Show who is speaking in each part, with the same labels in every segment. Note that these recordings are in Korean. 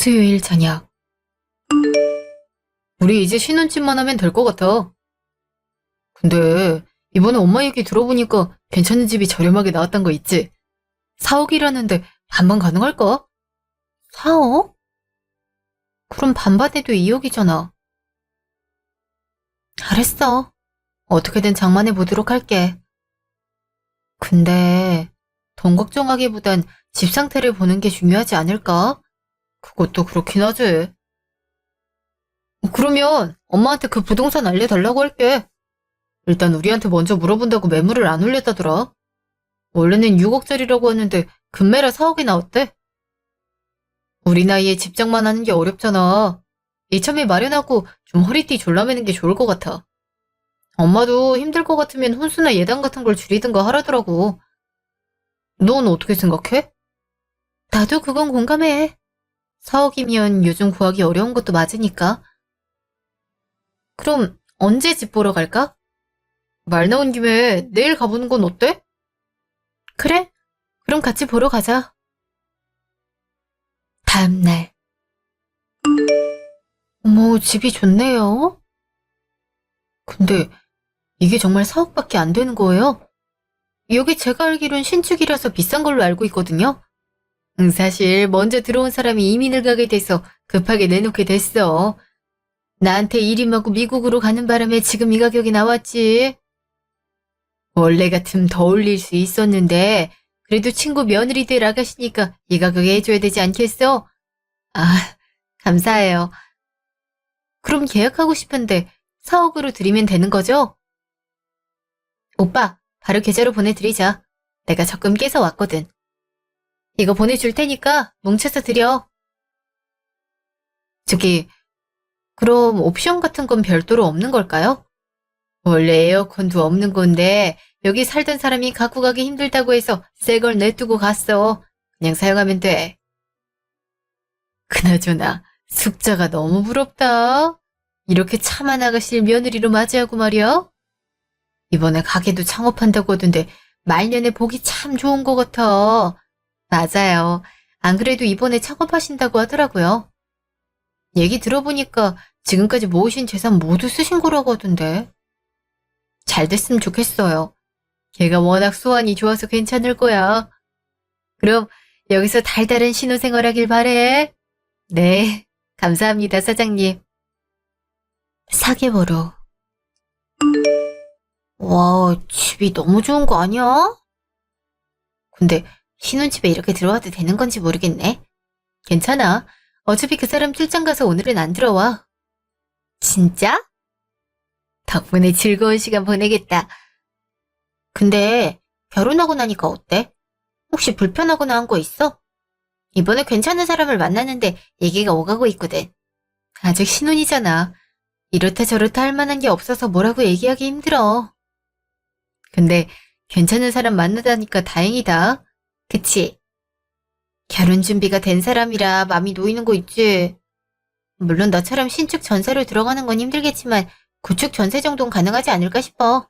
Speaker 1: 수요일 저녁. 우리 이제 신혼집만 하면 될 것 같아. 근데 이번에 엄마 얘기 들어보니까 괜찮은 집이 저렴하게 나왔단 거 있지? 4억이라는데 반반 가능할까? 4억? 그럼 반반에도 2억이잖아. 알았어. 어떻게든 장만해 보도록 할게. 근데 돈 걱정하기보단 집 상태를 보는 게 중요하지 않을까? 그것도 그렇긴 하지. 그러면 엄마한테 그 부동산 알려달라고 할게. 일단 우리한테 먼저 물어본다고 매물을 안 올렸다더라. 원래는 6억짜리라고 하는데 금매라 4억이 나왔대. 우리 나이에 집장만 하는 게 어렵잖아. 이참에 마련하고 좀 허리띠 졸라매는 게 좋을 것 같아. 엄마도 힘들 것 같으면 혼수나 예단 같은 걸 줄이든가 하라더라고. 넌 어떻게 생각해? 나도 그건 공감해. 4억이면 요즘 구하기 어려운 것도 맞으니까. 그럼 언제 집 보러 갈까? 말 나온 김에 내일 가보는 건 어때? 그래? 그럼 같이 보러 가자. 다음 날. 어머, 집이 좋네요. 근데 이게 정말 4억밖에 안 되는 거예요? 여기 제가 알기론 신축이라서 비싼 걸로 알고 있거든요. 사실 먼저 들어온 사람이 이민을 가게 돼서 급하게 내놓게 됐어. 나한테 일임하고 미국으로 가는 바람에 지금 이 가격이 나왔지. 원래 같으면 더 올릴 수 있었는데 그래도 친구 며느리 될 아가씨니까 이 가격에 해줘야 되지 않겠어? 아, 감사해요. 그럼 계약하고 싶은데 4억으로 드리면 되는 거죠? 오빠, 바로 계좌로 보내드리자. 내가 적금 깨서 왔거든. 이거 보내줄 테니까 뭉쳐서 드려. 저기, 그럼 옵션 같은 건 별도로 없는 걸까요? 원래 에어컨도 없는 건데 여기 살던 사람이 갖고 가기 힘들다고 해서 새 걸 내두고 갔어. 그냥 사용하면 돼. 그나저나 숙자가 너무 부럽다. 이렇게 참한 아가씨를 며느리로 맞이하고 말이야. 이번에 가게도 창업한다고 하던데 말년에 보기 참 좋은 것 같아. 맞아요. 안 그래도 이번에 창업하신다고 하더라고요. 얘기 들어보니까 지금까지 모으신 재산 모두 쓰신 거라고 하던데. 잘 됐으면 좋겠어요. 걔가 워낙 소환이 좋아서 괜찮을 거야. 그럼 여기서 달달한 신혼생활 하길 바래. 네, 감사합니다, 사장님. 4개월후. 와, 집이 너무 좋은 거 아니야? 근데 신혼집에 이렇게 들어와도 되는 건지 모르겠네. 괜찮아. 어차피 그 사람 출장 가서 오늘은 안 들어와. 진짜? 덕분에 즐거운 시간 보내겠다. 근데 결혼하고 나니까 어때? 혹시 불편하거나 한 거 있어? 이번에 괜찮은 사람을 만났는데 얘기가 오가고 있거든. 아직 신혼이잖아. 이렇다 저렇다 할 만한 게 없어서 뭐라고 얘기하기 힘들어. 근데 괜찮은 사람 만나다니까 다행이다. 그치? 결혼 준비가 된 사람이라 마음이 놓이는 거 있지. 물론 너처럼 신축 전세로 들어가는 건 힘들겠지만 구축 전세 정도는 가능하지 않을까 싶어.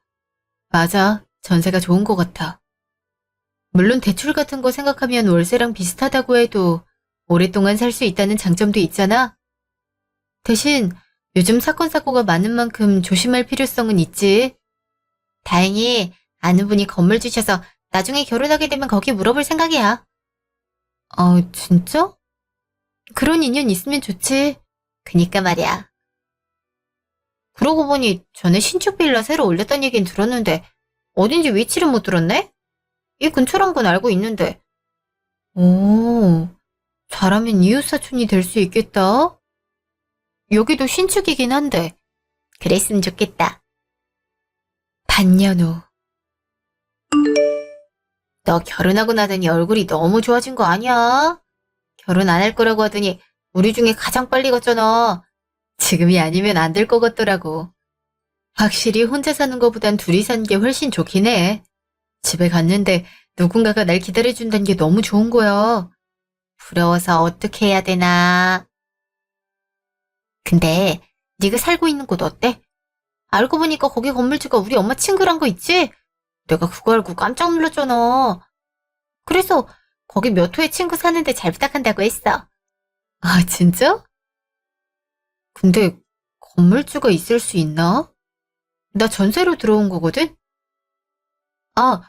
Speaker 1: 맞아. 전세가 좋은 것 같아. 물론 대출 같은 거 생각하면 월세랑 비슷하다고 해도 오랫동안 살 수 있다는 장점도 있잖아. 대신 요즘 사건 사고가 많은 만큼 조심할 필요성은 있지. 다행히 아는 분이 건물 주셔서 나중에 결혼하게 되면 거기 물어볼 생각이야. 진짜? 그런 인연 있으면 좋지. 그니까 말이야. 그러고 보니 전에 신축 빌라 새로 올렸다는 얘긴 들었는데 어딘지 위치를 못 들었네? 이 근처란 건 알고 있는데. 오, 잘하면 이웃사촌이 될 수 있겠다. 여기도 신축이긴 한데. 그랬으면 좋겠다. 반년 후. 너 결혼하고 나더니 얼굴이 너무 좋아진 거 아니야? 결혼 안 할 거라고 하더니 우리 중에 가장 빨리 걷잖아. 지금이 아니면 안 될 것 같더라고. 확실히 혼자 사는 것보단 둘이 사는 게 훨씬 좋긴 해. 집에 갔는데 누군가가 날 기다려준다는 게 너무 좋은 거야. 부러워서 어떻게 해야 되나. 근데 네가 살고 있는 곳 어때? 알고 보니까 거기 건물주가 우리 엄마 친구란 거 있지? 내가 그거 알고 깜짝 놀랐잖아. 그래서 거기 몇 호의 친구 사는데 잘 부탁한다고 했어. 아, 진짜? 근데 건물주가 있을 수 있나? 나 전세로 들어온 거거든? 아,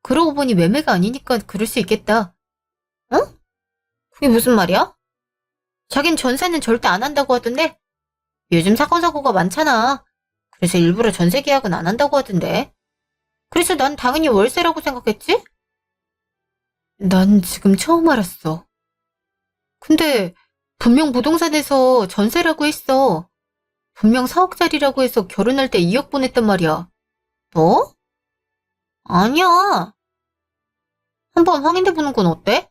Speaker 1: 그러고 보니 매매가 아니니까 그럴 수 있겠다. 어? 그게 무슨 말이야? 자긴 전세는 절대 안 한다고 하던데? 요즘 사건 사고가 많잖아. 그래서 일부러 전세 계약은 안 한다고 하던데. 그래서 난 당연히 월세라고 생각했지? 난 지금 처음 알았어. 근데 분명 부동산에서 전세라고 했어. 분명 4억짜리라고 해서 결혼할 때 2억 보냈단 말이야. 뭐? 아니야. 한번 확인해보는 건 어때?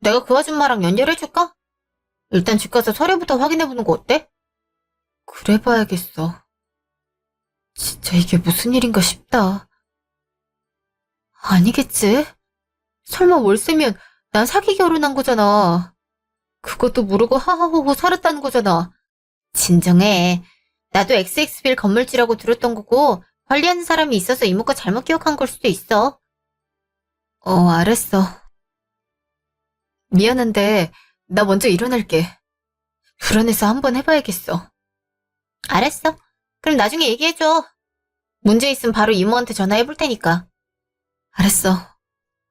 Speaker 1: 내가 그 아줌마랑 연결해줄까? 일단 집 가서 서류부터 확인해보는 거 어때? 그래 봐야겠어. 진짜 이게 무슨 일인가 싶다. 아니겠지? 설마 월세면 난 사기 결혼한 거잖아. 그것도 모르고 하하호호 살았다는 거잖아. 진정해. 나도 XX빌 건물주라고 들었던 거고 관리하는 사람이 있어서 이모가 잘못 기억한 걸 수도 있어. 알았어. 미안한데 나 먼저 일어날게. 불안해서 한번 해봐야겠어. 알았어. 그럼 나중에 얘기해줘. 문제 있으면 바로 이모한테 전화해볼 테니까. 알았어.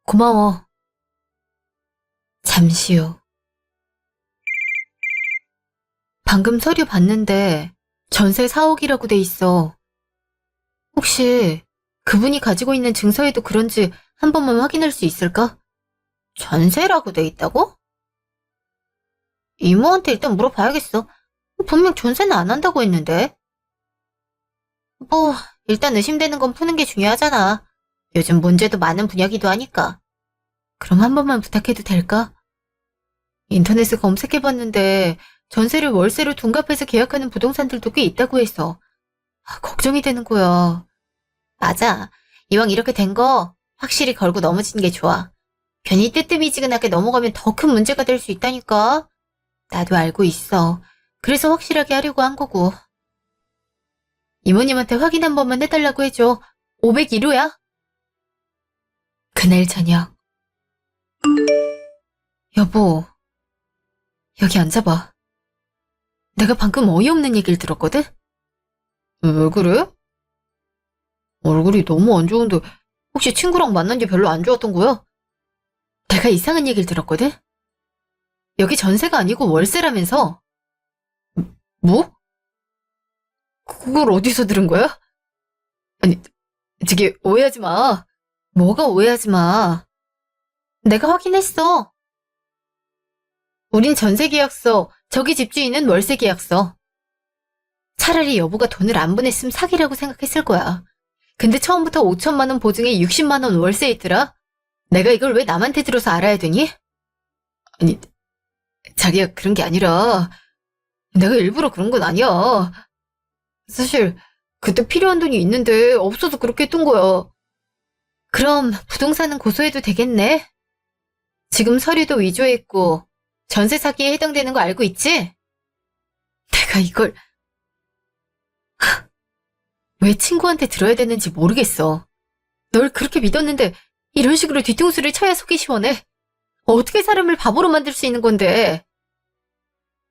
Speaker 1: 고마워. 잠시 후. 방금 서류 봤는데 전세 4억이라고 돼 있어. 혹시 그분이 가지고 있는 증서에도 그런지 한 번만 확인할 수 있을까? 전세라고 돼 있다고? 이모한테 일단 물어봐야겠어. 분명 전세는 안 한다고 했는데. 뭐, 일단 의심되는 건 푸는 게 중요하잖아. 요즘 문제도 많은 분야기도 하니까. 그럼 한 번만 부탁해도 될까? 인터넷에 검색해봤는데 전세를 월세로 둔갑해서 계약하는 부동산들도 꽤 있다고 해서 걱정이 되는 거야. 맞아. 이왕 이렇게 된 거 확실히 걸고 넘어지는 게 좋아. 괜히 뜨뜻미지근하게 넘어가면 더 큰 문제가 될 수 있다니까. 나도 알고 있어. 그래서 확실하게 하려고 한 거고. 이모님한테 확인 한 번만 해달라고 해줘. 501호야. 그날 저녁. 여보, 여기 앉아봐. 내가 방금 어이없는 얘기를 들었거든? 왜 그래? 얼굴이 너무 안 좋은데 혹시 친구랑 만난 게 별로 안 좋았던 거야? 내가 이상한 얘기를 들었거든? 여기 전세가 아니고 월세라면서. 뭐? 그걸 어디서 들은 거야? 아니, 저기 오해하지 마. 뭐가 오해하지 마. 내가 확인했어. 우린 전세 계약서, 저기 집주인은 월세 계약서. 차라리 여보가 돈을 안 보냈으면 사기라고 생각했을 거야. 근데 처음부터 5천만 원 보증에 60만 원 월세 있더라? 내가 이걸 왜 남한테 들어서 알아야 되니? 아니, 자기야 그런 게 아니라 내가 일부러 그런 건 아니야. 사실 그때 필요한 돈이 있는데 없어서 그렇게 했던 거야. 그럼 부동산은 고소해도 되겠네? 지금 서류도 위조했고 전세 사기에 해당되는 거 알고 있지? 내가 이걸 왜 친구한테 들어야 되는지 모르겠어. 널 그렇게 믿었는데 이런 식으로 뒤통수를 쳐야 속이 시원해. 어떻게 사람을 바보로 만들 수 있는 건데.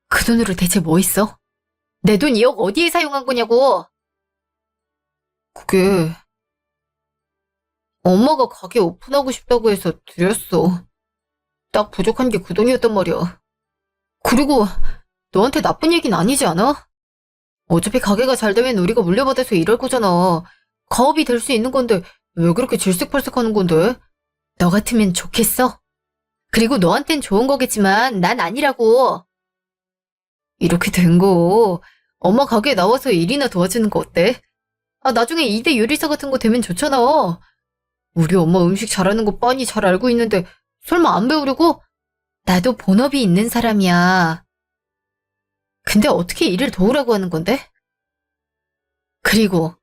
Speaker 1: 그 돈으로 대체 뭐 했어? 내 돈 2억 어디에 사용한 거냐고. 그게 엄마가 가게 오픈하고 싶다고 해서 드렸어. 딱 부족한 게 그 돈이었단 말이야. 그리고 너한테 나쁜 얘기는 아니지 않아? 어차피 가게가 잘 되면 우리가 물려받아서 일할 거잖아. 가업이 될 수 있는 건데 왜 그렇게 질색팔색하는 건데? 너 같으면 좋겠어? 그리고 너한텐 좋은 거겠지만 난 아니라고. 이렇게 된 거 엄마 가게에 나와서 일이나 도와주는 거 어때? 나중에 2대 요리사 같은 거 되면 좋잖아. 우리 엄마 음식 잘하는 거 뻔히 잘 알고 있는데 설마 안 배우려고? 나도 본업이 있는 사람이야. 근데 어떻게 일을 도우라고 하는 건데? 그리고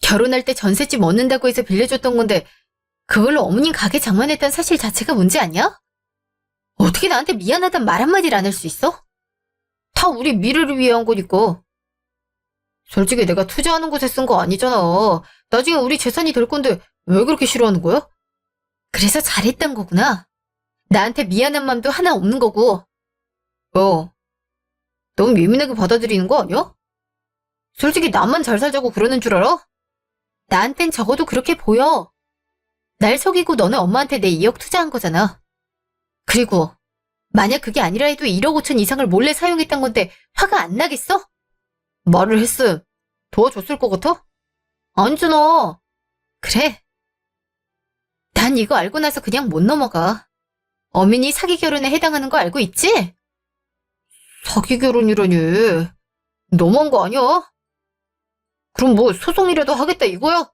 Speaker 1: 결혼할 때 전셋집 얻는다고 해서 빌려줬던 건데 그걸로 어머님 가게 장만했다는 사실 자체가 문제 아니야? 어떻게 나한테 미안하단 말 한마디를 안 할 수 있어? 다 우리 미래를 위해 한 거니까. 솔직히 내가 투자하는 곳에 쓴 거 아니잖아. 나중에 우리 재산이 될 건데 왜 그렇게 싫어하는 거야? 그래서 잘했던 거구나. 나한테 미안한 맘도 하나 없는 거고. 어, 너무 예민하게 받아들이는 거 아니야? 솔직히 나만 잘 살자고 그러는 줄 알아? 나한텐 적어도 그렇게 보여. 날 속이고 너네 엄마한테 내 2억 투자한 거잖아. 그리고 만약 그게 아니라 해도 1억 5천 이상을 몰래 사용했단 건데 화가 안 나겠어? 말을 했음. 도와줬을 것 같아? 아니잖아. 그래. 난 이거 알고 나서 그냥 못 넘어가. 어민이 사기 결혼에 해당하는 거 알고 있지? 사기 결혼이라니. 너무한 거 아니야? 그럼 뭐 소송이라도 하겠다 이거야?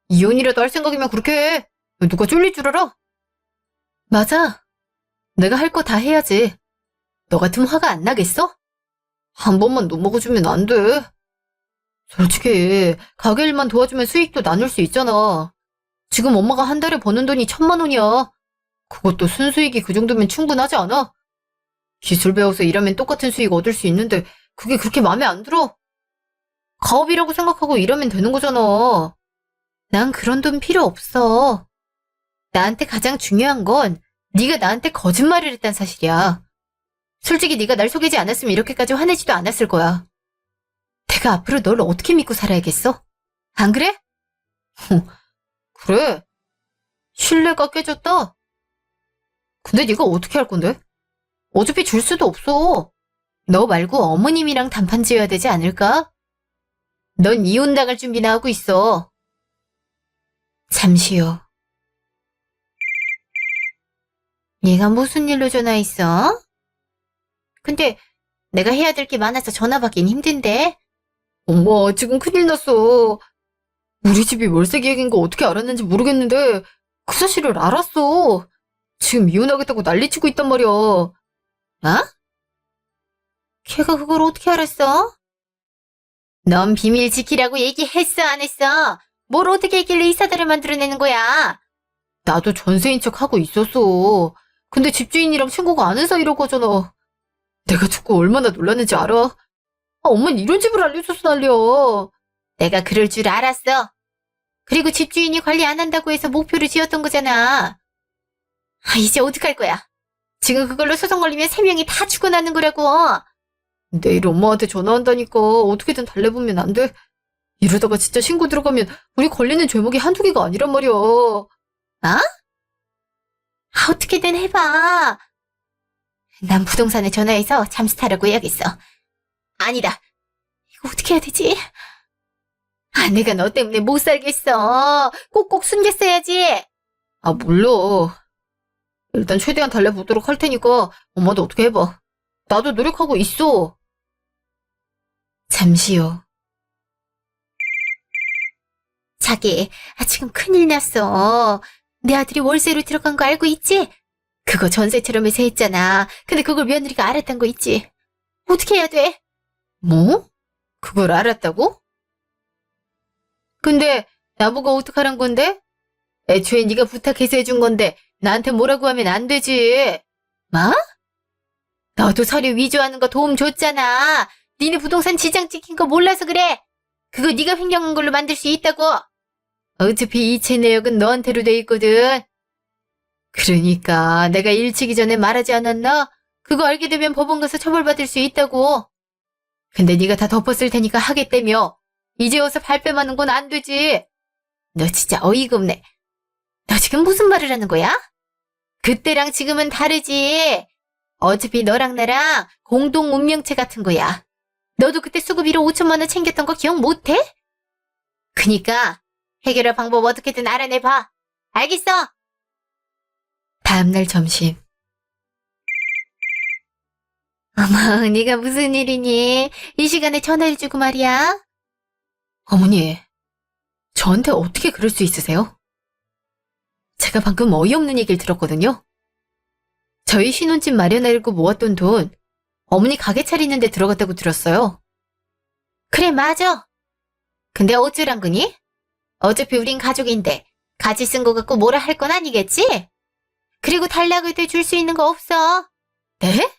Speaker 1: 이혼이라도 할 생각이면 그렇게 해. 누가 쫄릴 줄 알아? 맞아. 내가 할 거 다 해야지. 너 같으면 화가 안 나겠어? 한 번만 넘어가주면 안 돼. 솔직히 가게 일만 도와주면 수익도 나눌 수 있잖아. 지금 엄마가 한 달에 버는 돈이 1,000만 원이야. 그것도 순수익이 그 정도면 충분하지 않아? 기술 배워서 일하면 똑같은 수익 얻을 수 있는데 그게 그렇게 마음에 안 들어? 가업이라고 생각하고 일하면 되는 거잖아. 난 그런 돈 필요 없어. 나한테 가장 중요한 건 네가 나한테 거짓말을 했단 사실이야. 솔직히 네가 날 속이지 않았으면 이렇게까지 화내지도 않았을 거야. 내가 앞으로 널 어떻게 믿고 살아야겠어? 안 그래? 그래. 신뢰가 깨졌다. 근데 네가 어떻게 할 건데? 어차피 줄 수도 없어. 너 말고 어머님이랑 단판 지어야 되지 않을까? 넌 이혼당할 준비나 하고 있어. 잠시요. 얘가 무슨 일로 전화했어? 근데 내가 해야 될 게 많아서 전화 받긴 힘든데. 엄마, 지금 큰일 났어. 우리 집이 월세 계획인 거 어떻게 알았는지 모르겠는데 그 사실을 알았어. 지금 이혼하겠다고 난리치고 있단 말이야. 어? 걔가 그걸 어떻게 알았어? 넌 비밀 지키라고 얘기했어, 안 했어? 뭘 어떻게 했길래 이 사달을 만들어내는 거야? 나도 전세인 척 하고 있었어. 근데 집주인이랑 친구가 아는 사이라고 하잖아. 내가 듣고 얼마나 놀랐는지 알아? 엄마는 이런 집을 알려줘서 난리야. 내가 그럴 줄 알았어. 그리고 집주인이 관리 안 한다고 해서 목표를 지었던 거잖아. 이제 어떡할 거야? 지금 그걸로 소송 걸리면 3명이 다 죽어나는 거라고. 내일 엄마한테 전화한다니까 어떻게든 달래보면 안 돼? 이러다가 진짜 신고 들어가면 우리 걸리는 죄목이 한두 개가 아니란 말이야. 어떻게든 해봐. 난 부동산에 전화해서 잠수 타라고 해야겠어. 아니다. 이거 어떻게 해야 되지? 내가 너 때문에 못 살겠어. 꼭꼭 숨겼어야지. 몰라. 일단 최대한 달래보도록 할 테니까 엄마도 어떻게 해봐. 나도 노력하고 있어. 잠시요. 자기, 지금 큰일 났어. 내 아들이 월세로 들어간 거 알고 있지? 그거 전세처럼 해서 했잖아. 근데 그걸 며느리가 알았단 거 있지? 어떻게 해야 돼? 뭐? 그걸 알았다고? 근데 나보고 어떡하란 건데? 애초에 네가 부탁해서 해준 건데 나한테 뭐라고 하면 안 되지. 뭐? 너도 서류 위조하는 거 도움 줬잖아. 니네 부동산 지장 찍힌 거 몰라서 그래. 그거 네가 횡령한 걸로 만들 수 있다고. 어차피 이체 내역은 너한테로 돼 있거든. 그러니까 내가 일 치기 전에 말하지 않았나? 그거 알게 되면 법원 가서 처벌받을 수 있다고. 근데 네가 다 덮었을 테니까 하겠다며. 이제 와서 발뺌하는 건 안 되지. 너 진짜 어이가 없네. 너 지금 무슨 말을 하는 거야? 그때랑 지금은 다르지. 어차피 너랑 나랑 공동 운명체 같은 거야. 너도 그때 수급비로 5천만 원 챙겼던 거 기억 못해? 그니까 해결할 방법 어떻게든 알아내봐. 알겠어? 다음날 점심. 어머, 네가 무슨 일이니? 이 시간에 전화해주고 말이야. 어머니, 저한테 어떻게 그럴 수 있으세요? 제가 방금 어이없는 얘기를 들었거든요. 저희 신혼집 마련하려고 모았던 돈 어머니 가게 차리는 데 들어갔다고 들었어요. 그래, 맞아. 근데 어쩌란 거니? 어차피 우린 가족인데 같이 쓴 거 갖고 뭐라 할 건 아니겠지? 그리고 달라고 해도 줄 수 있는 거 없어. 네?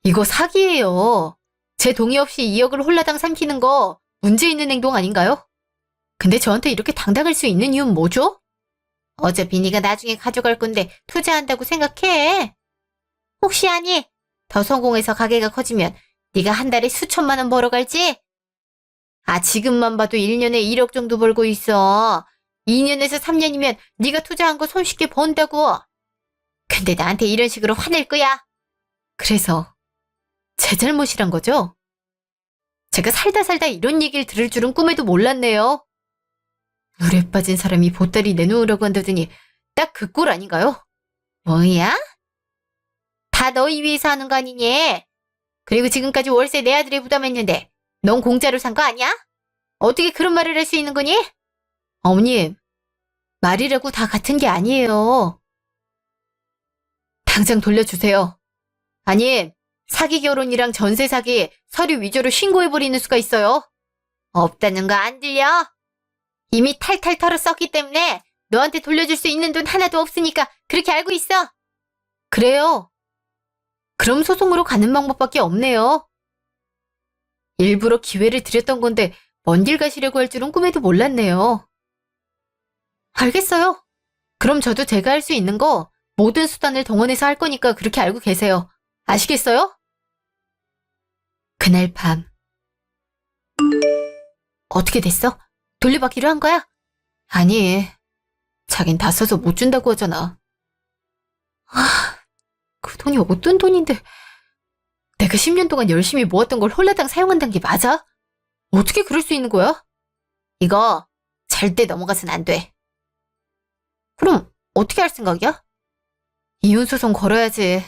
Speaker 1: 이거 사기예요. 제 동의 없이 2억을 홀라당 삼키는 거 문제 있는 행동 아닌가요? 근데 저한테 이렇게 당당할 수 있는 이유는 뭐죠? 어차피 네가 나중에 가져갈 건데 투자한다고 생각해. 혹시 아니 더 성공해서 가게가 커지면 네가 한 달에 수천만 원 벌어갈지? 아, 지금만 봐도 1년에 1억 정도 벌고 있어. 2년에서 3년이면 네가 투자한 거 손쉽게 번다고. 근데 나한테 이런 식으로 화낼 거야? 그래서 제 잘못이란 거죠? 제가 살다 살다 이런 얘기를 들을 줄은 꿈에도 몰랐네요. 물에 빠진 사람이 보따리 내놓으라고 한다더니 딱 그 꼴 아닌가요? 뭐야? 다 너희 위해서 하는 거 아니니? 그리고 지금까지 월세 내 아들이 부담했는데 넌 공짜로 산 거 아니야? 어떻게 그런 말을 할 수 있는 거니? 어머님, 말이라고 다 같은 게 아니에요. 당장 돌려주세요. 아님, 사기 결혼이랑 전세 사기, 서류 위조로 신고해버리는 수가 있어요. 없다는 거 안 들려? 이미 탈탈 털어 썼기 때문에 너한테 돌려줄 수 있는 돈 하나도 없으니까 그렇게 알고 있어. 그래요. 그럼 소송으로 가는 방법밖에 없네요. 일부러 기회를 드렸던 건데 먼 길 가시려고 할 줄은 꿈에도 몰랐네요. 알겠어요. 그럼 저도 제가 할 수 있는 거 모든 수단을 동원해서 할 거니까 그렇게 알고 계세요. 아시겠어요? 그날 밤. 어떻게 됐어? 돌려받기로 한 거야? 아니, 자긴 다 써서 못 준다고 하잖아. 아, 그 돈이 어떤 돈인데 내가 10년 동안 열심히 모았던 걸 홀라당 사용한다는 게 맞아? 어떻게 그럴 수 있는 거야? 이거 절대 넘어가선 안 돼. 그럼 어떻게 할 생각이야? 이혼소송 걸어야지.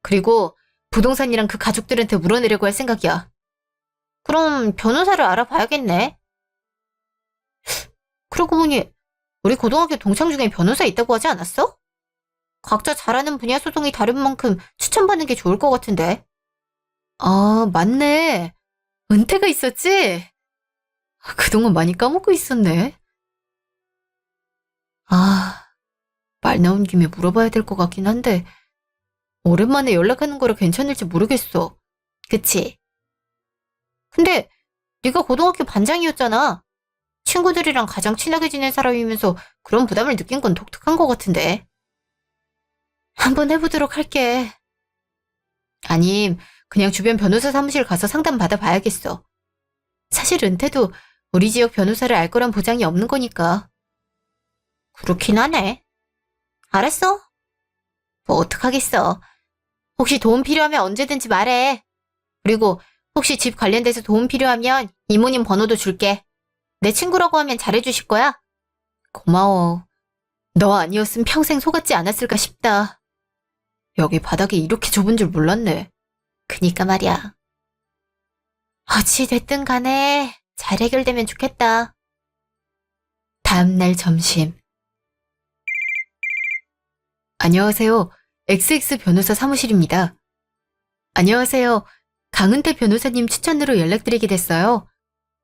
Speaker 1: 그리고 부동산이랑 그 가족들한테 물어내려고 할 생각이야. 그럼 변호사를 알아봐야겠네. 그러고 보니 우리 고등학교 동창 중에 변호사 있다고 하지 않았어? 각자 잘하는 분야 소송이 다른 만큼 추천받는 게 좋을 것 같은데. 아, 맞네. 은퇴가 있었지? 그동안 많이 까먹고 있었네. 아, 말 나온 김에 물어봐야 될 것 같긴 한데 오랜만에 연락하는 거라 괜찮을지 모르겠어. 그치? 근데 네가 고등학교 반장이었잖아. 친구들이랑 가장 친하게 지낸 사람이면서 그런 부담을 느낀 건 독특한 것 같은데. 한번 해보도록 할게. 아님, 그냥 주변 변호사 사무실 가서 상담 받아봐야겠어. 사실 은퇴도 우리 지역 변호사를 알 거란 보장이 없는 거니까. 그렇긴 하네. 알았어. 뭐 어떡하겠어. 혹시 도움 필요하면 언제든지 말해. 그리고 혹시 집 관련돼서 도움 필요하면 이모님 번호도 줄게. 내 친구라고 하면 잘해주실 거야? 고마워. 너 아니었으면 평생 속았지 않았을까 싶다. 여기 바닥이 이렇게 좁은 줄 몰랐네. 그니까 말이야. 어찌 됐든 간에 잘 해결되면 좋겠다. 다음날 점심. 안녕하세요. XX 변호사 사무실입니다. 안녕하세요. 강은태 변호사님 추천으로 연락드리게 됐어요.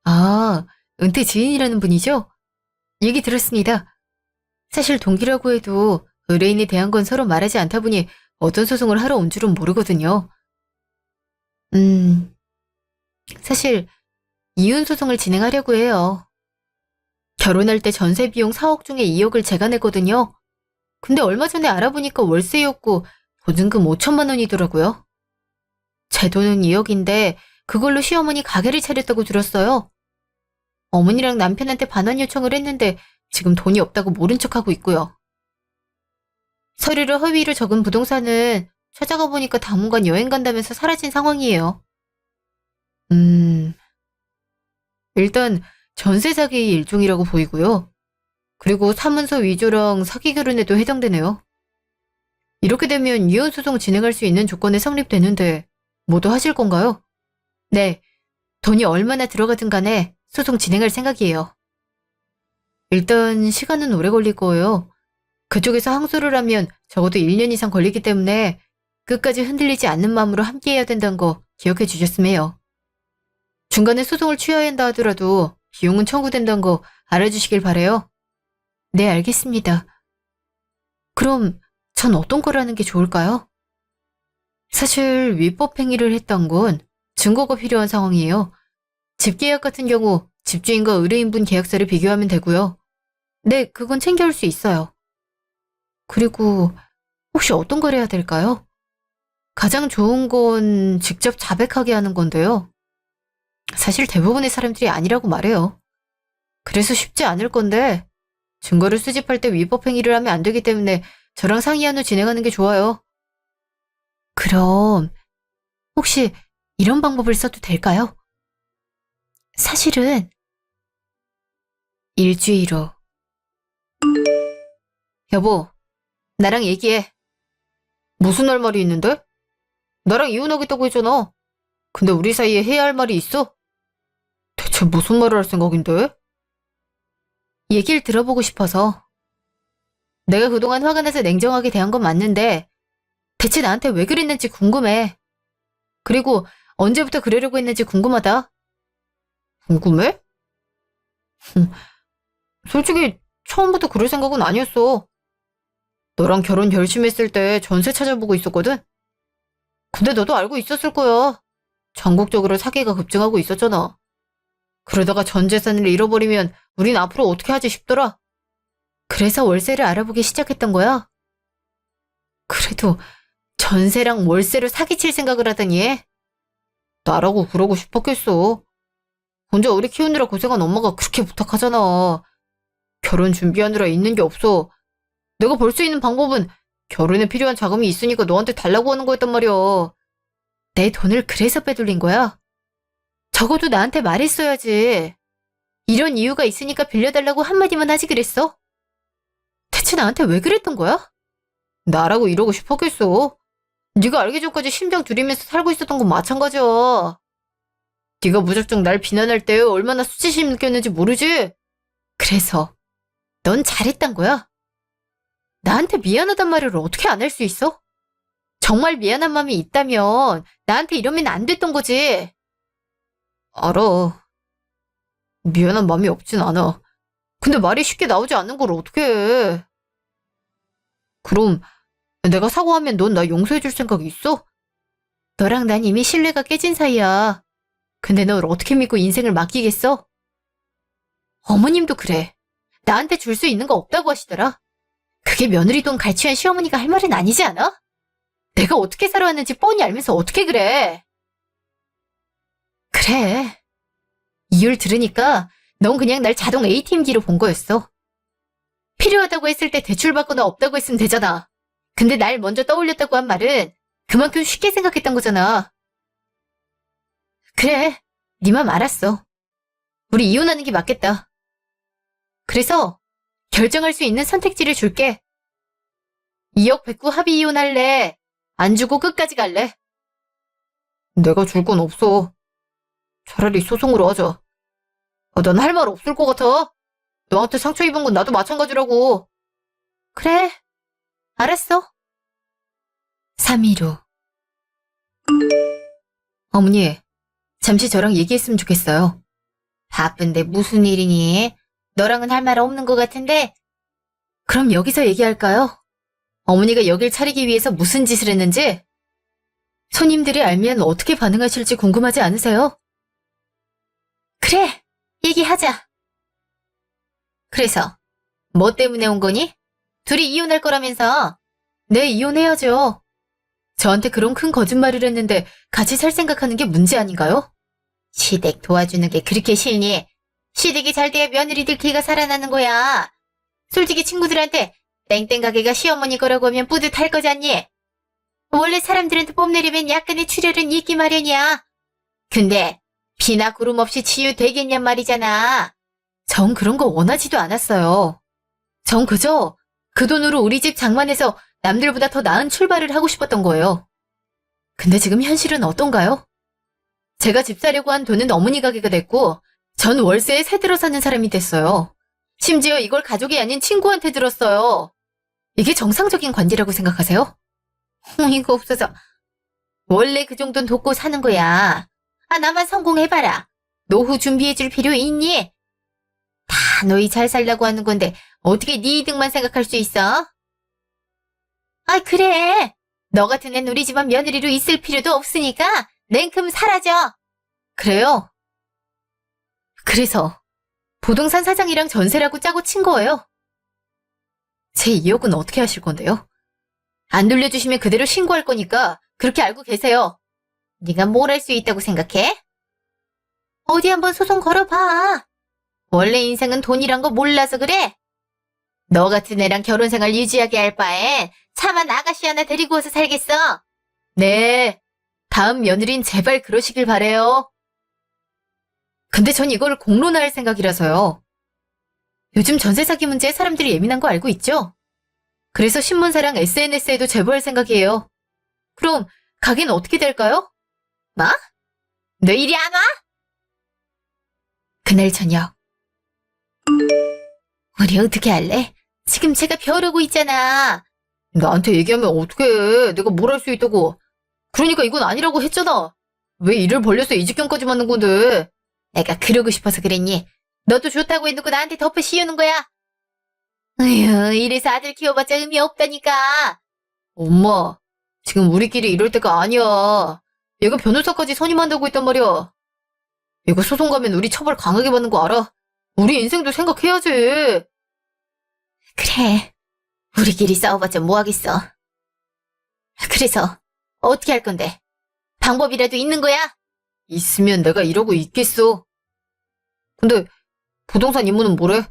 Speaker 1: 아, 은퇴 지인이라는 분이죠? 얘기 들었습니다. 사실 동기라고 해도 의뢰인에 대한 건 서로 말하지 않다 보니 어떤 소송을 하러 온 줄은 모르거든요. 사실 이혼 소송을 진행하려고 해요. 결혼할 때 전세 비용 4억 중에 2억을 제가 냈거든요. 근데 얼마 전에 알아보니까 월세였고 보증금 5천만 원이더라고요. 제 돈은 2억인데 그걸로 시어머니 가게를 차렸다고 들었어요. 어머니랑 남편한테 반환 요청을 했는데 지금 돈이 없다고 모른 척하고 있고요. 서류를 허위로 적은 부동산은 찾아가 보니까 당분간 여행 간다면서 사라진 상황이에요. 일단 전세 사기의 일종이라고 보이고요. 그리고 사문서 위조랑 사기 결혼에도 해당되네요. 이렇게 되면 이혼 소송 진행할 수 있는 조건에 성립되는데 모두 하실 건가요? 네, 돈이 얼마나 들어가든 간에 소송 진행할 생각이에요. 일단 시간은 오래 걸릴 거예요. 그쪽에서 항소를 하면 적어도 1년 이상 걸리기 때문에 끝까지 흔들리지 않는 마음으로 함께해야 된다는 거 기억해 주셨으면 해요. 중간에 소송을 취하야 한다 하더라도 비용은 청구된다는 거 알아주시길 바래요. 네, 알겠습니다. 그럼 전 어떤 걸 하는 게 좋을까요? 사실 위법 행위를 했던 건 증거가 필요한 상황이에요. 집계약 같은 경우 집주인과 의뢰인분 계약서를 비교하면 되고요. 네, 그건 챙겨올 수 있어요. 그리고 혹시 어떤 걸 해야 될까요? 가장 좋은 건 직접 자백하게 하는 건데요. 사실 대부분의 사람들이 아니라고 말해요. 그래서 쉽지 않을 건데 증거를 수집할 때 위법 행위를 하면 안 되기 때문에 저랑 상의한 후 진행하는 게 좋아요. 그럼 혹시 이런 방법을 써도 될까요? 사실은 일주일 후. 여보, 나랑 얘기해. 무슨 할 말이 있는데? 나랑 이혼하겠다고 했잖아. 근데 우리 사이에 해야 할 말이 있어? 대체 무슨 말을 할 생각인데? 얘기를 들어보고 싶어서. 내가 그동안 화가 나서 냉정하게 대한 건 맞는데 대체 나한테 왜 그랬는지 궁금해. 그리고 언제부터 그러려고 했는지 궁금하다. 궁금해? 솔직히 처음부터 그럴 생각은 아니었어. 너랑 결혼 결심했을 때 전세 찾아보고 있었거든? 근데 너도 알고 있었을 거야. 전국적으로 사기가 급증하고 있었잖아. 그러다가 전 재산을 잃어버리면 우린 앞으로 어떻게 하지 싶더라. 그래서 월세를 알아보기 시작했던 거야. 그래도 전세랑 월세로 사기칠 생각을 하다니. 나라고 그러고 싶었겠어. 혼자 우리 키우느라 고생한 엄마가 그렇게 부탁하잖아. 결혼 준비하느라 있는 게 없어. 내가 벌 수 있는 방법은 결혼에 필요한 자금이 있으니까 너한테 달라고 하는 거였단 말이야. 내 돈을 그래서 빼돌린 거야? 적어도 나한테 말했어야지. 이런 이유가 있으니까 빌려달라고 한마디만 하지 그랬어? 대체 나한테 왜 그랬던 거야? 나라고 이러고 싶었겠어. 네가 알기 전까지 심장 두리면서 살고 있었던 건 마찬가지야. 네가 무작정 날 비난할 때 얼마나 수치심 느꼈는지 모르지? 그래서 넌 잘했단 거야. 나한테 미안하단 말을 어떻게 안 할 수 있어? 정말 미안한 마음이 있다면 나한테 이러면 안 됐던 거지. 알아. 미안한 마음이 없진 않아. 근데 말이 쉽게 나오지 않는 걸 어떻게 해. 그럼 내가 사과하면 넌 나 용서해줄 생각 있어? 너랑 난 이미 신뢰가 깨진 사이야. 근데 널 어떻게 믿고 인생을 맡기겠어? 어머님도 그래. 나한테 줄 수 있는 거 없다고 하시더라. 그게 며느리 돈 갈취한 시어머니가 할 말은 아니지 않아? 내가 어떻게 살아왔는지 뻔히 알면서 어떻게 그래? 그래. 이유를 들으니까 넌 그냥 날 자동 ATM기로 본 거였어. 필요하다고 했을 때 대출받거나 없다고 했으면 되잖아. 근데 날 먼저 떠올렸다고 한 말은 그만큼 쉽게 생각했던 거잖아. 그래. 네 맘 알았어. 우리 이혼하는 게 맞겠다. 그래서 결정할 수 있는 선택지를 줄게. 2억 뱉고 합의 이혼할래? 안 주고 끝까지 갈래? 내가 줄 건 없어. 차라리 소송으로 하자. 난 할 말 없을 것 같아. 너한테 상처 입은 건 나도 마찬가지라고. 그래, 알았어. 3일 후. 어머니, 잠시 저랑 얘기했으면 좋겠어요. 바쁜데 무슨 일이니? 너랑은 할 말 없는 것 같은데? 그럼 여기서 얘기할까요? 어머니가 여길 차리기 위해서 무슨 짓을 했는지? 손님들이 알면 어떻게 반응하실지 궁금하지 않으세요? 그래, 얘기하자. 그래서 뭐 때문에 온 거니? 둘이 이혼할 거라면서. 네, 이혼해야죠. 저한테 그런 큰 거짓말을 했는데 같이 살 생각하는 게 문제 아닌가요? 시댁 도와주는 게 그렇게 싫니? 시댁이 잘 돼야 며느리들 기가 살아나는 거야. 솔직히 친구들한테 땡땡 가게가 시어머니 거라고 하면 뿌듯할 거잖니? 원래 사람들한테 뽐내려면 약간의 출혈은 있기 마련이야. 근데 비나 구름 없이 치유되겠냔 말이잖아. 전 그런 거 원하지도 않았어요. 전 그저 그 돈으로 우리 집 장만해서 남들보다 더 나은 출발을 하고 싶었던 거예요. 근데 지금 현실은 어떤가요? 제가 집 사려고 한 돈은 어머니 가게가 됐고 전 월세에 새 들어 사는 사람이 됐어요. 심지어 이걸 가족이 아닌 친구한테 들었어요. 이게 정상적인 관계라고 생각하세요? 이거 없어서. 원래 그 정도는 돕고 사는 거야. 나만 성공해봐라. 노후 준비해줄 필요 있니? 다 너희 잘 살라고 하는 건데 어떻게 네 이득만 생각할 수 있어? 그래. 너 같은 애는 우리 집안 며느리로 있을 필요도 없으니까 냉큼 사라져. 그래요? 그래서 부동산 사장이랑 전세라고 짜고 친 거예요. 제 2억은 어떻게 하실 건데요? 안 돌려주시면 그대로 신고할 거니까 그렇게 알고 계세요. 네가 뭘 할 수 있다고 생각해? 어디 한번 소송 걸어봐. 원래 인생은 돈이란 거 몰라서 그래? 너 같은 애랑 결혼 생활 유지하게 할 바엔 차만 아가씨 하나 데리고 와서 살겠어. 네. 다음 며느린 제발 그러시길 바래요. 근데 전 이걸 공론화할 생각이라서요. 요즘 전세 사기 문제에 사람들이 예민한 거 알고 있죠? 그래서 신문사랑 SNS에도 제보할 생각이에요. 그럼 가게는 어떻게 될까요? 뭐? 너 이리 안 와? 그날 저녁. 우리 어떻게 할래? 지금 제가 벼르고 있잖아. 나한테 얘기하면 어떡해. 내가 뭘 할 수 있다고. 그러니까 이건 아니라고 했잖아. 왜 일을 벌려서 이 직경까지 맞는 건데. 내가 그러고 싶어서 그랬니? 너도 좋다고 해놓고 나한테 덮어 씌우는 거야. 으휴, 이래서 아들 키워봤자 의미 없다니까. 엄마, 지금 우리끼리 이럴 때가 아니야. 얘가 변호사까지 선임한다고 했단 말이야. 얘가 소송 가면 우리 처벌 강하게 받는 거 알아? 우리 인생도 생각해야지. 그래, 우리끼리 싸워봤자 뭐하겠어. 그래서 어떻게 할 건데? 방법이라도 있는 거야? 있으면 내가 이러고 있겠어. 근데 부동산 임무는 뭐래?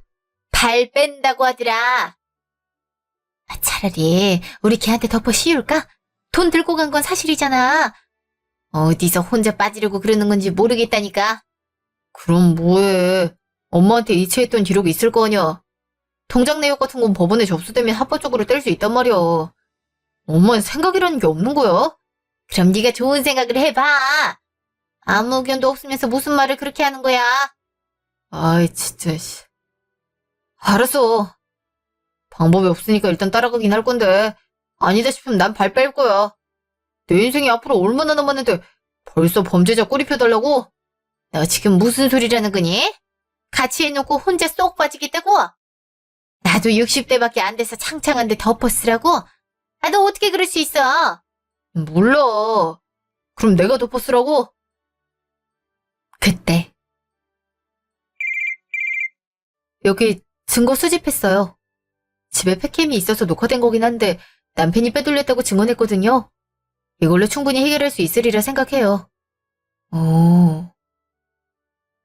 Speaker 1: 발 뺀다고 하더라. 차라리 우리 걔한테 덮어 씌울까? 돈 들고 간 건 사실이잖아. 어디서 혼자 빠지려고 그러는 건지 모르겠다니까. 그럼 뭐해. 엄마한테 이체했던 기록이 있을 거 아니야. 통장 내역 같은 건 법원에 접수되면 합법적으로 뗄 수 있단 말이야. 엄마는 생각이라는 게 없는 거야? 그럼 네가 좋은 생각을 해봐. 아무 의견도 없으면서 무슨 말을 그렇게 하는 거야? 아이 진짜 씨. 알았어. 방법이 없으니까 일단 따라가긴 할 건데 아니다 싶으면 난 발 뺄 거야. 내 인생이 앞으로 얼마나 남았는데 벌써 범죄자 꼬리펴달라고? 너 지금 무슨 소리라는 거니? 같이 해놓고 혼자 쏙 빠지겠다고? 나도 60대밖에 안 돼서 창창한데 덮어 쓰라고? 아, 너 어떻게 그럴 수 있어? 몰라. 그럼 내가 덮어 쓰라고? 그때 여기 증거 수집했어요. 집에 팩캠이 있어서 녹화된 거긴 한데 남편이 빼돌렸다고 증언했거든요. 이걸로 충분히 해결할 수 있으리라 생각해요.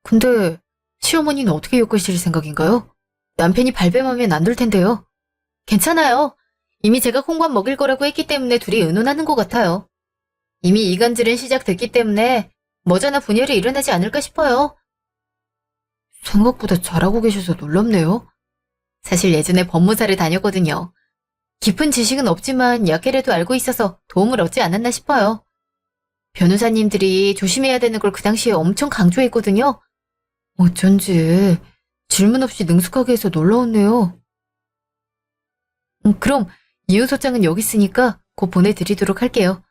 Speaker 1: 근데 시어머니는 어떻게 엮으실 생각인가요? 남편이 발뺌하면 안 될 텐데요. 괜찮아요. 이미 제가 콩밥 먹일 거라고 했기 때문에 둘이 의논하는 것 같아요. 이미 이간질은 시작됐기 때문에 머지않아 분열이 일어나지 않을까 싶어요. 생각보다 잘하고 계셔서 놀랍네요. 사실 예전에 법무사를 다녔거든요. 깊은 지식은 없지만 약해라도 알고 있어서 도움을 얻지 않았나 싶어요. 변호사님들이 조심해야 되는 걸 그 당시에 엄청 강조했거든요. 어쩐지 질문 없이 능숙하게 해서 놀라웠네요. 그럼 이혼소장은 여기 있으니까 곧 보내드리도록 할게요.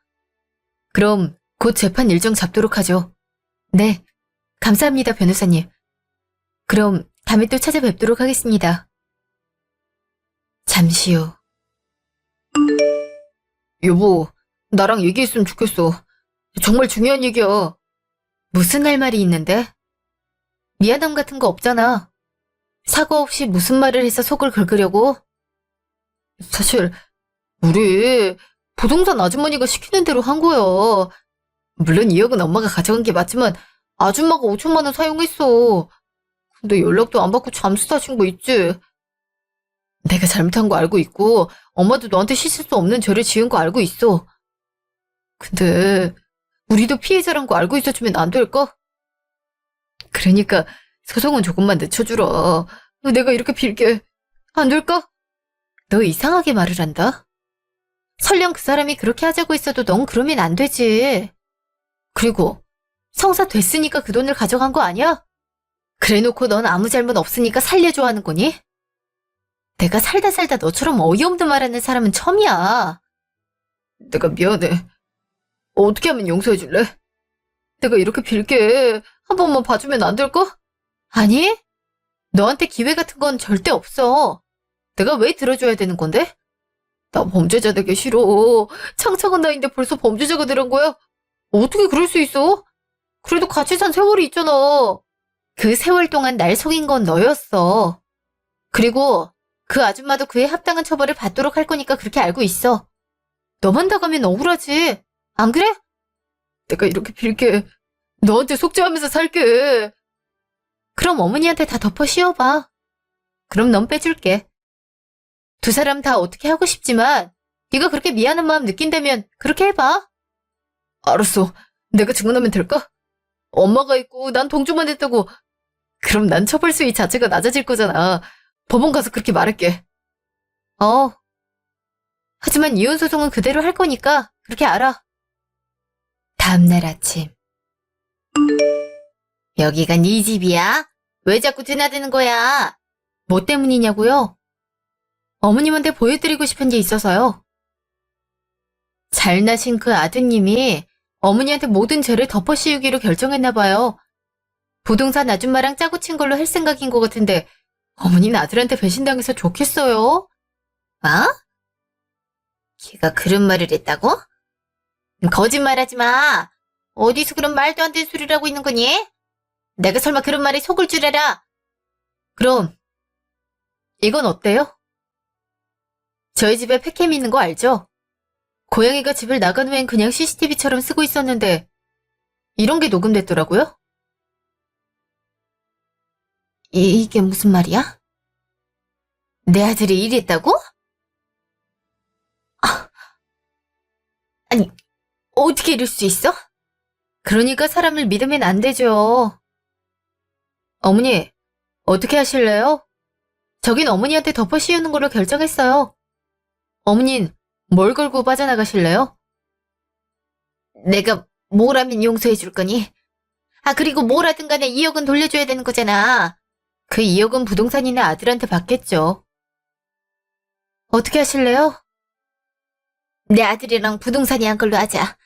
Speaker 1: 그럼 곧 재판 일정 잡도록 하죠. 네, 감사합니다, 변호사님. 그럼 다음에 또 찾아뵙도록 하겠습니다. 잠시 후. 여보, 나랑 얘기했으면 좋겠어. 정말 중요한 얘기야. 무슨 할 말이 있는데? 미안함 같은 거 없잖아. 사과 없이 무슨 말을 해서 속을 긁으려고? 사실 우리 부동산 아주머니가 시키는 대로 한 거야. 물론 2억은 엄마가 가져간 게 맞지만 아줌마가 5천만 원 사용했어. 근데 연락도 안 받고 잠수 타신 거 있지? 내가 잘못한 거 알고 있고 엄마도 너한테 씻을 수 없는 죄를 지은 거 알고 있어. 근데 우리도 피해자란 거 알고 있어주면 안 될까? 그러니까 소송은 조금만 늦춰주라. 내가 이렇게 빌게. 안 될까? 너 이상하게 말을 한다. 설령 그 사람이 그렇게 하자고 했어도 넌 그러면 안 되지. 그리고 성사 됐으니까 그 돈을 가져간 거 아니야? 그래놓고 넌 아무 잘못 없으니까 살려줘 하는 거니? 내가 살다 살다 너처럼 어이없는 말하는 사람은 처음이야. 내가 미안해. 어떻게 하면 용서해줄래? 내가 이렇게 빌게. 한 번만 봐주면 안 될까? 아니, 너한테 기회 같은 건 절대 없어. 내가 왜 들어줘야 되는 건데? 나 범죄자 되기 싫어. 창창한 나이인데 벌써 범죄자가 되는 거야? 어떻게 그럴 수 있어? 그래도 같이 산 세월이 있잖아. 그 세월 동안 날 속인 건 너였어. 그리고 그 아줌마도 그에 합당한 처벌을 받도록 할 거니까 그렇게 알고 있어. 너만 나가면 억울하지. 안 그래? 내가 이렇게 빌게. 너한테 속죄하면서 살게. 그럼 어머니한테 다 덮어 씌워봐. 그럼 넌 빼줄게. 두 사람 다 어떻게 하고 싶지만 네가 그렇게 미안한 마음 느낀다면 그렇게 해봐. 알았어. 내가 증언하면 될까? 엄마가 있고 난 동조만 했다고. 그럼 난 처벌 수위 자체가 낮아질 거잖아. 법원 가서 그렇게 말할게. 어. 하지만 이혼 소송은 그대로 할 거니까 그렇게 알아. 다음날 아침. 여기가 네 집이야? 왜 자꾸 드나드는 거야? 뭐 때문이냐고요? 어머님한테 보여드리고 싶은 게 있어서요. 잘나신 그 아드님이 어머니한테 모든 죄를 덮어씌우기로 결정했나 봐요. 부동산 아줌마랑 짜고 친 걸로 할 생각인 것 같은데 어머니는 아들한테 배신당해서 좋겠어요? 아? 걔가 그런 말을 했다고? 거짓말하지 마. 어디서 그런 말도 안 되는 소리를 하고 있는 거니? 내가 설마 그런 말에 속을 줄 알아? 그럼 이건 어때요? 저희 집에 팩캠 있는 거 알죠? 고양이가 집을 나간 후엔 그냥 CCTV처럼 쓰고 있었는데 이런 게 녹음됐더라고요? 이게 무슨 말이야? 내 아들이 이랬다고? 아니, 어떻게 이럴 수 있어? 그러니까 사람을 믿으면 안 되죠. 어머니, 어떻게 하실래요? 저긴 어머니한테 덮어 씌우는 걸로 결정했어요. 어머닌 뭘 걸고 빠져나가실래요? 내가 뭘 하면 용서해 줄 거니? 아, 그리고 뭘 하든 간에 2억은 돌려줘야 되는 거잖아. 그 2억은 부동산이나 아들한테 받겠죠. 어떻게 하실래요? 내 아들이랑 부동산이 한 걸로 하자.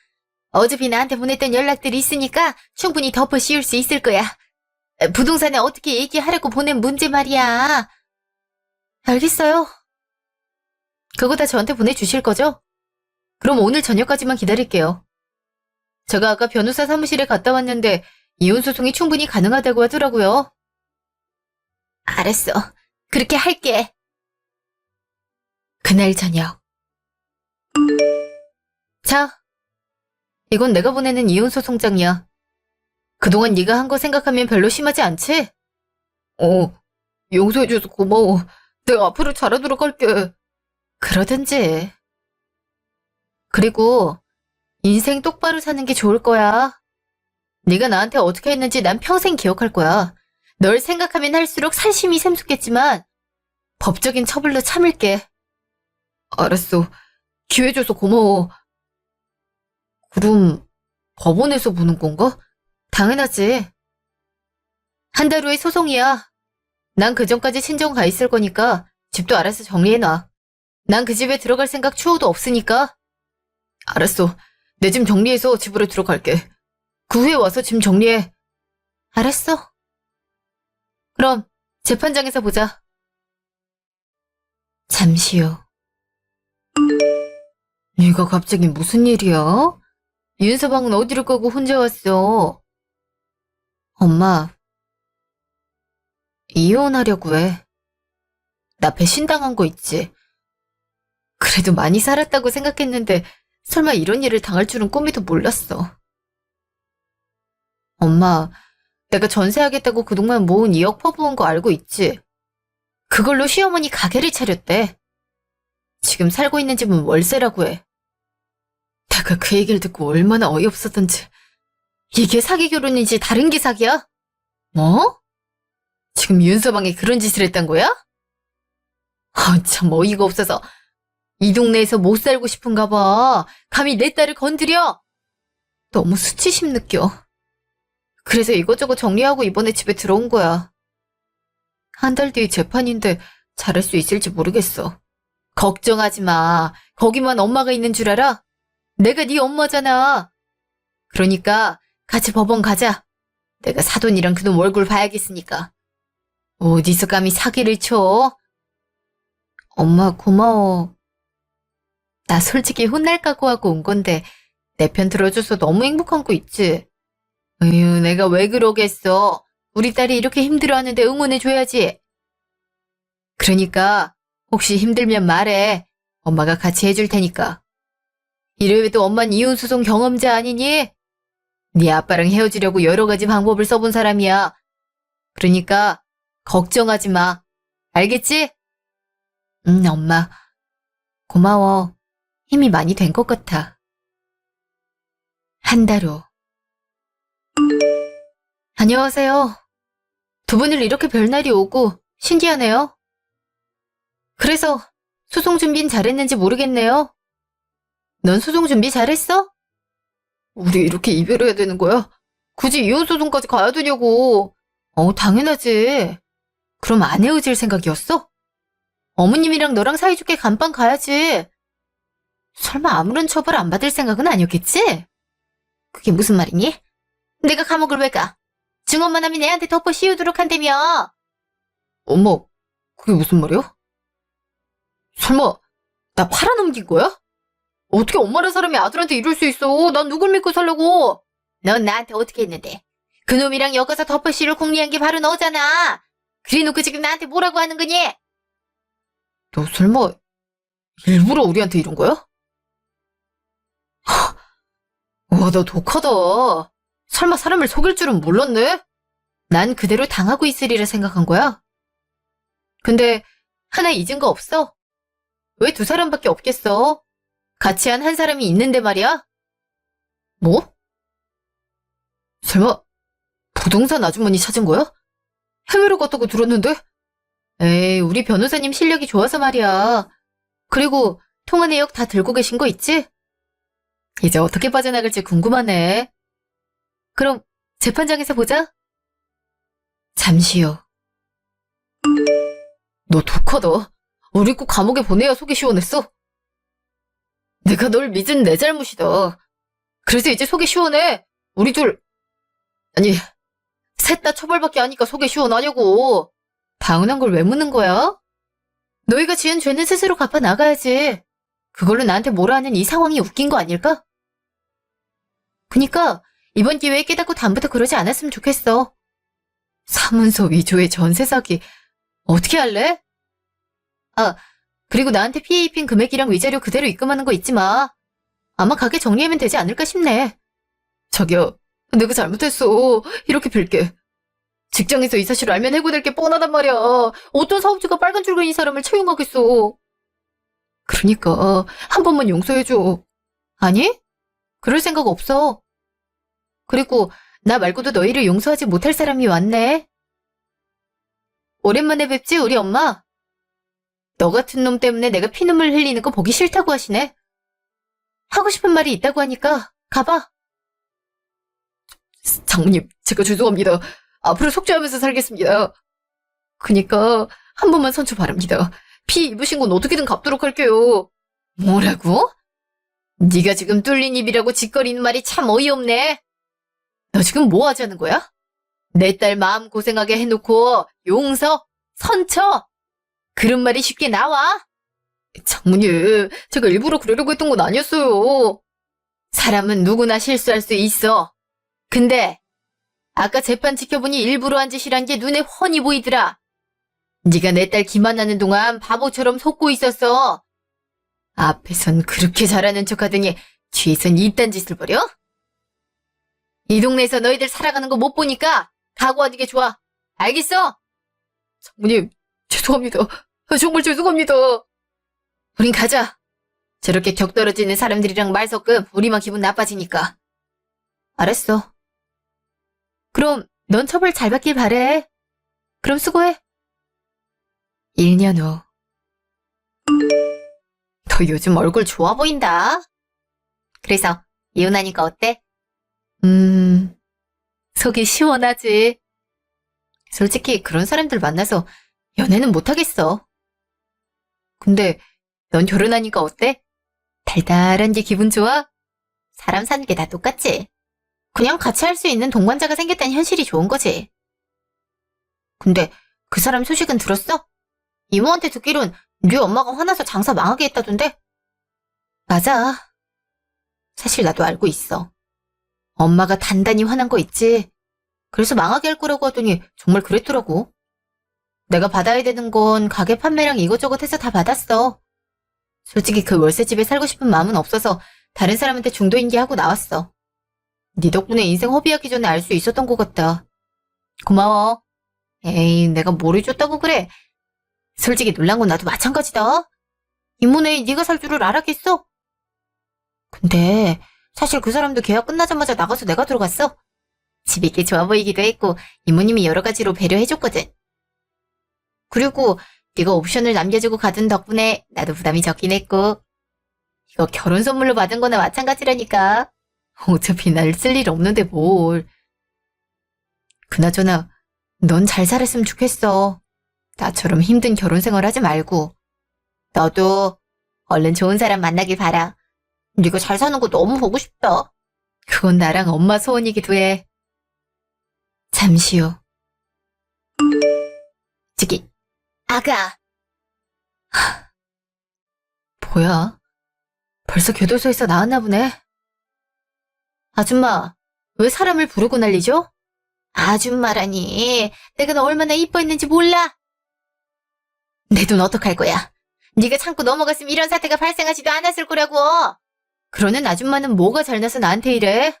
Speaker 1: 어차피 나한테 보냈던 연락들이 있으니까 충분히 덮어 씌울 수 있을 거야. 부동산에 어떻게 얘기하라고 보낸 문제 말이야. 알겠어요. 그거 다 저한테 보내주실 거죠? 그럼 오늘 저녁까지만 기다릴게요. 제가 아까 변호사 사무실에 갔다 왔는데 이혼 소송이 충분히 가능하다고 하더라고요. 알았어. 그렇게 할게. 그날 저녁. 자, 이건 내가 보내는 이혼 소송장이야. 그동안 네가 한 거 생각하면 별로 심하지 않지? 용서해줘서 고마워. 내가 앞으로 잘하도록 할게. 그러든지. 그리고 인생 똑바로 사는 게 좋을 거야. 네가 나한테 어떻게 했는지 난 평생 기억할 거야. 널 생각하면 할수록 살심이 샘솟겠지만 법적인 처벌로 참을게. 알았어. 기회 줘서 고마워. 그럼 법원에서 보는 건가? 당연하지. 한 달 후에 소송이야. 난 그 전까지 친정 가 있을 거니까 집도 알아서 정리해놔. 난 그 집에 들어갈 생각 추호도 없으니까. 알았어. 내 짐 정리해서 집으로 들어갈게. 그 후에 와서 짐 정리해. 알았어. 그럼 재판장에서 보자. 잠시 후. 이거 갑자기 무슨 일이야? 윤서방은 어디로 가고 혼자 왔어? 엄마, 이혼하려고 해. 나 배신당한 거 있지? 그래도 많이 살았다고 생각했는데 설마 이런 일을 당할 줄은 꿈에도 몰랐어. 엄마, 내가 전세하겠다고 그동안 모은 2억 퍼부은 거 알고 있지? 그걸로 시어머니 가게를 차렸대. 지금 살고 있는 집은 월세라고 해. 내가 그 얘기를 듣고 얼마나 어이없었던지. 이게 사기 결혼인지 다른 게 사기야? 뭐? 지금 윤서방이 그런 짓을 했단 거야? 참 어이가 없어서. 이 동네에서 못 살고 싶은가 봐. 감히 내 딸을 건드려? 너무 수치심 느껴. 그래서 이것저것 정리하고 이번에 집에 들어온 거야. 한 달 뒤에 재판인데 잘할 수 있을지 모르겠어. 걱정하지 마. 거기만 엄마가 있는 줄 알아? 내가 네 엄마잖아. 그러니까 같이 법원 가자. 내가 사돈이랑 그놈 얼굴 봐야겠으니까. 어디서 감히 사기를 쳐? 엄마 고마워. 나 솔직히 혼날 각오하고 온 건데 내 편 들어줘서 너무 행복한 거 있지? 에휴, 내가 왜 그러겠어. 우리 딸이 이렇게 힘들어하는데 응원해줘야지. 그러니까 혹시 힘들면 말해. 엄마가 같이 해줄 테니까. 이래봬도 엄만 이혼소송 경험자 아니니? 네 아빠랑 헤어지려고 여러 가지 방법을 써본 사람이야. 그러니까 걱정하지 마. 알겠지? 엄마. 고마워. 힘이 많이 된 것 같아. 한 달 후. 안녕하세요. 두 분을 이렇게 별 날이 오고 신기하네요. 그래서 소송 준비는 잘했는지 모르겠네요. 넌 소송 준비 잘했어? 우리 이렇게 이별해야 되는 거야? 굳이 이혼 소송까지 가야 되냐고. 당연하지. 그럼 안 헤어질 생각이었어? 어머님이랑 너랑 사이좋게 감방 가야지. 설마 아무런 처벌 안 받을 생각은 아니었겠지? 그게 무슨 말이니? 내가 감옥을 왜 가? 증언만 하면 애한테 덮어 씌우도록 한다며. 엄마, 그게 무슨 말이야? 설마 나 팔아넘긴 거야? 어떻게 엄마란 사람이 아들한테 이럴 수 있어? 난 누굴 믿고 살려고? 넌 나한테 어떻게 했는데? 그놈이랑 엮어서 덮어 씌울 공리한 게 바로 너잖아. 그래놓고 지금 나한테 뭐라고 하는 거니? 너 설마 일부러 우리한테 이런 거야? 와, 너 독하다. 설마 사람을 속일 줄은 몰랐네? 난 그대로 당하고 있으리라 생각한 거야. 근데 하나 잊은 거 없어? 왜 두 사람밖에 없겠어? 같이 한 한 사람이 있는데 말이야? 뭐? 설마 부동산 아주머니 찾은 거야? 해외로 갔다고 들었는데? 에이, 우리 변호사님 실력이 좋아서 말이야. 그리고 통화 내역 다 들고 계신 거 있지? 이제 어떻게 빠져나갈지 궁금하네. 그럼 재판장에서 보자. 잠시 후. 너 독하다. 우리 꼭 감옥에 보내야 속이 시원했어. 내가 널 믿은 내 잘못이다. 그래서 이제 속이 시원해. 우리 둘, 아니, 셋 다 처벌받게 하니까 속이 시원하냐고. 당연한 걸 왜 묻는 거야? 너희가 지은 죄는 스스로 갚아 나가야지. 그걸로 나한테 뭐라 하는 이 상황이 웃긴 거 아닐까? 그니까 이번 기회에 깨닫고 다음부터 그러지 않았으면 좋겠어. 사문서 위조의 전세 사기 어떻게 할래? 아, 그리고 나한테 피해 입힌 금액이랑 위자료 그대로 입금하는 거 잊지 마. 아마 가게 정리하면 되지 않을까 싶네. 자기야, 내가 잘못했어. 이렇게 빌게. 직장에서 이 사실을 알면 해고될 게 뻔하단 말이야. 어떤 사업주가 빨간 줄무늬 사람을 채용하겠어. 그러니까 한 번만 용서해줘. 아니? 그럴 생각 없어. 그리고 나 말고도 너희를 용서하지 못할 사람이 왔네. 오랜만에 뵙지, 우리 엄마? 너 같은 놈 때문에 내가 피눈물 흘리는 거 보기 싫다고 하시네. 하고 싶은 말이 있다고 하니까 가봐. 장모님, 제가 죄송합니다. 앞으로 속죄하면서 살겠습니다. 그니까 한 번만 선처 바랍니다. 피 입으신 건 어떻게든 갚도록 할게요. 뭐라고? 네가 지금 뚫린 입이라고 짓거리는 말이 참 어이없네. 너 지금 뭐 하자는 거야? 내 딸 마음 고생하게 해놓고 용서, 선처 그런 말이 쉽게 나와? 장모님, 제가 일부러 그러려고 했던 건 아니었어요. 사람은 누구나 실수할 수 있어. 근데 아까 재판 지켜보니 일부러 한 짓이란 게 눈에 훤히 보이더라. 네가 내 딸 기만하는 동안 바보처럼 속고 있었어. 앞에선 그렇게 잘하는 척하더니 뒤에선 이딴 짓을 벌여? 이 동네에서 너희들 살아가는 거 못 보니까 각오하는 게 좋아. 알겠어? 장모님, 죄송합니다. 정말 죄송합니다. 우린 가자. 저렇게 격 떨어지는 사람들이랑 말 섞음 우리만 기분 나빠지니까. 알았어. 그럼 넌 처벌 잘 받길 바래. 그럼 수고해. 1년 후. 너 요즘 얼굴 좋아 보인다. 그래서 이혼하니까 어때? 속이 시원하지. 솔직히 그런 사람들 만나서 연애는 못하겠어. 근데 넌 결혼하니까 어때? 달달한 게 기분 좋아? 사람 사는 게 다 똑같지. 그냥 같이 할 수 있는 동반자가 생겼다는 현실이 좋은 거지. 근데 그 사람 소식은 들었어? 이모한테 듣기론 네 엄마가 화나서 장사 망하게 했다던데? 맞아. 사실 나도 알고 있어. 엄마가 단단히 화난 거 있지. 그래서 망하게 할 거라고 하더니 정말 그랬더라고. 내가 받아야 되는 건 가게 판매랑 이것저것 해서 다 받았어. 솔직히 그 월세집에 살고 싶은 마음은 없어서 다른 사람한테 중도인계 하고 나왔어. 네 덕분에 인생 허비하기 전에 알 수 있었던 것 같다. 고마워. 에이, 내가 뭘 해줬다고 그래. 솔직히 놀란 건 나도 마찬가지다. 이모네 네가 살 줄을 알았겠어? 근데 사실 그 사람도 계약 끝나자마자 나가서 내가 들어갔어. 집이 꽤 좋아 보이기도 했고 이모님이 여러 가지로 배려해줬거든. 그리고 네가 옵션을 남겨주고 가둔 덕분에 나도 부담이 적긴 했고 이거 결혼 선물로 받은 거나 마찬가지라니까. 어차피 날 쓸 일 없는데 뭘. 그나저나 넌 잘 살았으면 좋겠어. 나처럼 힘든 결혼 생활 하지 말고. 너도 얼른 좋은 사람 만나길 바라. 네가 잘 사는 거 너무 보고 싶다. 그건 나랑 엄마 소원이기도 해. 잠시 후. 저기, 아가. 뭐야? 벌써 교도소에서 나왔나 보네. 아줌마, 왜 사람을 부르고 난리죠? 아줌마라니, 내가 너 얼마나 이뻐했는지 몰라? 내 돈 어떡할 거야? 네가 참고 넘어갔으면 이런 사태가 발생하지도 않았을 거라고. 그러는 아줌마는 뭐가 잘나서 나한테 이래?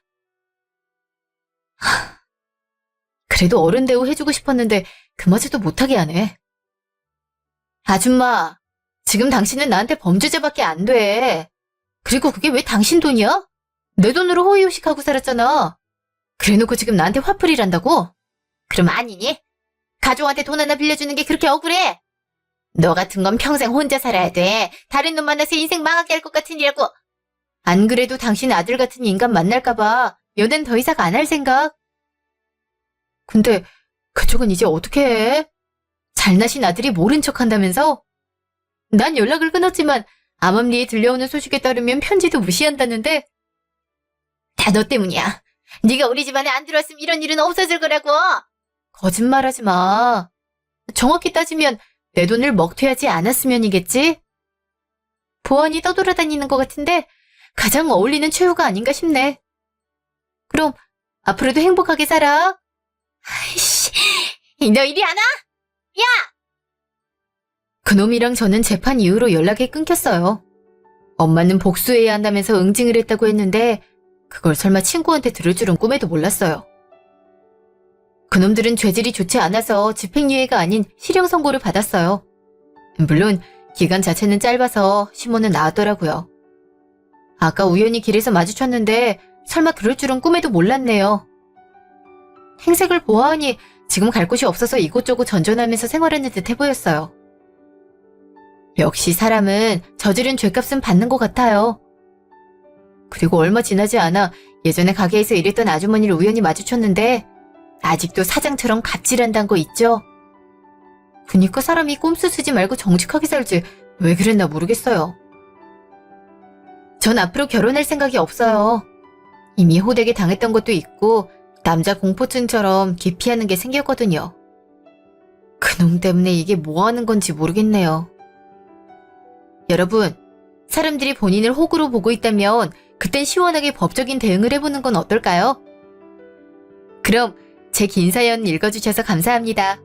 Speaker 1: 그래도 어른 대우 해주고 싶었는데 그마저도 못하게 하네. 아줌마, 지금 당신은 나한테 범죄자밖에 안 돼. 그리고 그게 왜 당신 돈이야? 내 돈으로 호의호식하고 살았잖아. 그래놓고 지금 나한테 화풀이란다고? 그럼 아니니? 가족한테 돈 하나 빌려주는 게 그렇게 억울해? 너 같은 건 평생 혼자 살아야 돼. 다른 놈 만나서 인생 망하게 할 것 같은 이라고. 안 그래도 당신 아들 같은 인간 만날까봐 연애는 더 이상 안 할 생각. 근데 그쪽은 이제 어떻게 해? 잘나신 아들이 모른 척한다면서? 난 연락을 끊었지만 암암리에 들려오는 소식에 따르면 편지도 무시한다는데? 다 너 때문이야. 네가 우리 집안에 안 들어왔으면 이런 일은 없어질 거라고. 거짓말하지 마. 정확히 따지면 내 돈을 먹튀하지 않았으면이겠지? 보안이 떠돌아다니는 것 같은데 가장 어울리는 최후가 아닌가 싶네. 그럼 앞으로도 행복하게 살아. 아이씨, 너 이리 안 와? 야! 그놈이랑 저는 재판 이후로 연락이 끊겼어요. 엄마는 복수해야 한다면서 응징을 했다고 했는데 그걸 설마 친구한테 들을 줄은 꿈에도 몰랐어요. 그놈들은 죄질이 좋지 않아서 집행유예가 아닌 실형 선고를 받았어요. 물론 기간 자체는 짧아서 심호는 나았더라고요. 아까 우연히 길에서 마주쳤는데 설마 그럴 줄은 꿈에도 몰랐네요. 행색을 보아하니 지금 갈 곳이 없어서 이곳저곳 전전하면서 생활하는 듯해 보였어요. 역시 사람은 저지른 죄값은 받는 것 같아요. 그리고 얼마 지나지 않아 예전에 가게에서 일했던 아주머니를 우연히 마주쳤는데 아직도 사장처럼 갑질한다는 거 있죠? 그니까 사람이 꼼수 쓰지 말고 정직하게 살지 왜 그랬나 모르겠어요. 전 앞으로 결혼할 생각이 없어요. 이미 호되게 당했던 것도 있고 남자 공포증처럼 기피하는 게 생겼거든요. 그놈 때문에 이게 뭐 하는 건지 모르겠네요. 여러분, 사람들이 본인을 호구로 보고 있다면 그땐 시원하게 법적인 대응을 해보는 건 어떨까요? 그럼 제 긴 사연 읽어주셔서 감사합니다.